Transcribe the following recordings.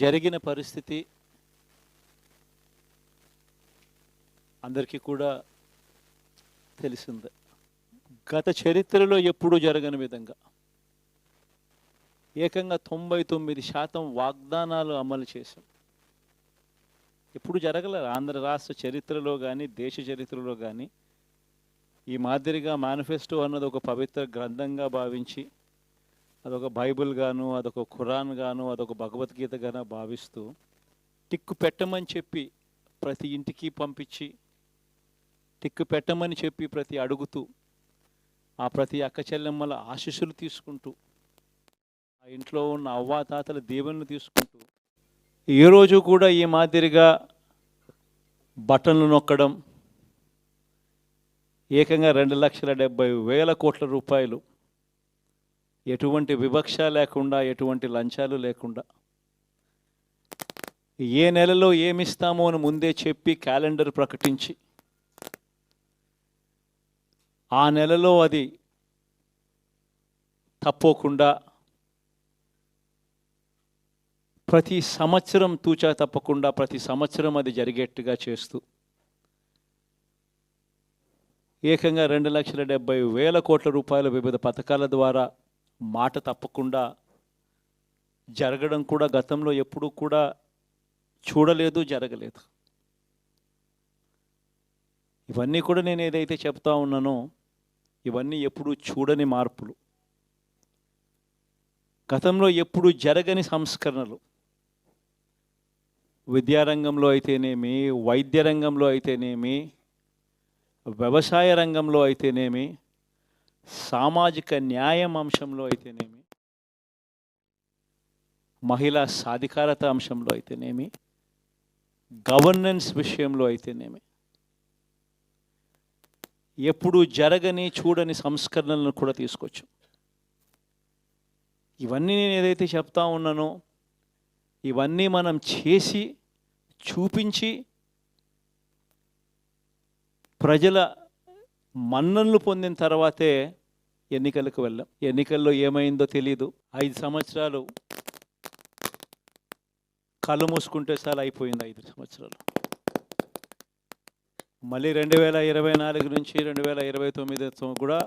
జరిగిన పరిస్థితి అందరికీ కూడా తెలిసిందే. గత చరిత్రలో ఎప్పుడూ జరగని విధంగా ఏకంగా 99% వాగ్దానాలు అమలు చేశాం. ఎప్పుడు జరగలేదు ఆంధ్ర రాష్ట్ర చరిత్రలో కానీ దేశ చరిత్రలో కానీ ఈ మాదిరిగా మేనిఫెస్టో అన్నది ఒక పవిత్ర గ్రంథంగా భావించి అదొక బైబిల్ గాను, అదొక ఖురాన్ గాను, అదొక భగవద్గీత గాను భావిస్తూ టిక్కు పెట్టమని చెప్పి ప్రతి ఇంటికి పంపించి టిక్కు పెట్టమని చెప్పి ప్రతి అడుగుతూ ఆ ప్రతి అక్క చెల్లెమ్మల ఆశీస్సులు తీసుకుంటూ ఆ ఇంట్లో ఉన్న అవ్వాతాతల దీవెనలు తీసుకుంటూ ఏ రోజు కూడా ఈ మాదిరిగా బటన్లు నొక్కడం ఏకంగా 2,70,000 కోట్ల రూపాయలు ఎటువంటి వివక్ష లేకుండా ఎటువంటి లంచాలు లేకుండా ఏ నెలలో ఏమిస్తామో అని ముందే చెప్పి క్యాలెండర్ ప్రకటించి ఆ నెలలో అది తప్పకుండా ప్రతి సంవత్సరం తూచా తప్పకుండా ప్రతి సంవత్సరం అది జరిగేట్టుగా చేస్తూ ఏకంగా 2,70,000 కోట్ల రూపాయల వివిధ పథకాల ద్వారా మాట తప్పకుండా జరగడం కూడా గతంలో ఎప్పుడూ కూడా చూడలేదు, జరగలేదు. ఇవన్నీ కూడా నేను ఏదైతే చెప్తా ఉన్నానో ఇవన్నీ ఎప్పుడూ చూడని మార్పులు, గతంలో ఎప్పుడూ జరగని సంస్కరణలు. విద్యారంగంలో అయితేనేమి, వైద్య రంగంలో అయితేనేమి, వ్యవసాయ రంగంలో అయితేనేమి, సామాజిక న్యాయం అంశంలో అయితేనేమి, మహిళా సాధికారత అంశంలో అయితేనేమి, గవర్నెన్స్ విషయంలో అయితేనేమి ఎప్పుడు జరగని చూడని సంస్కరణలను కూడా తీసుకొచ్చు. ఇవన్నీ నేను ఏదైతే చెప్తా ఉన్నానో ఇవన్నీ మనం చేసి చూపించి ప్రజల మన్ననలు పొందిన తర్వాతే ఎన్నికలకు వెళ్ళాం. ఎన్నికల్లో ఏమైందో తెలీదు. 5 సంవత్సరాలు కళ్ళు మూసుకుంటే చాలా అయిపోయింది. 5 సంవత్సరాలు మళ్ళీ 2024 నుంచి 2029 కూడా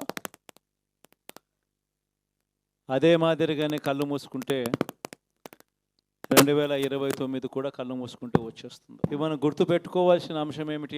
అదే మాదిరిగానే కళ్ళు మూసుకుంటే 2029 కూడా కళ్ళు మూసుకుంటే వచ్చేస్తుంది. ఇవి మనం గుర్తుపెట్టుకోవాల్సిన అంశం ఏమిటి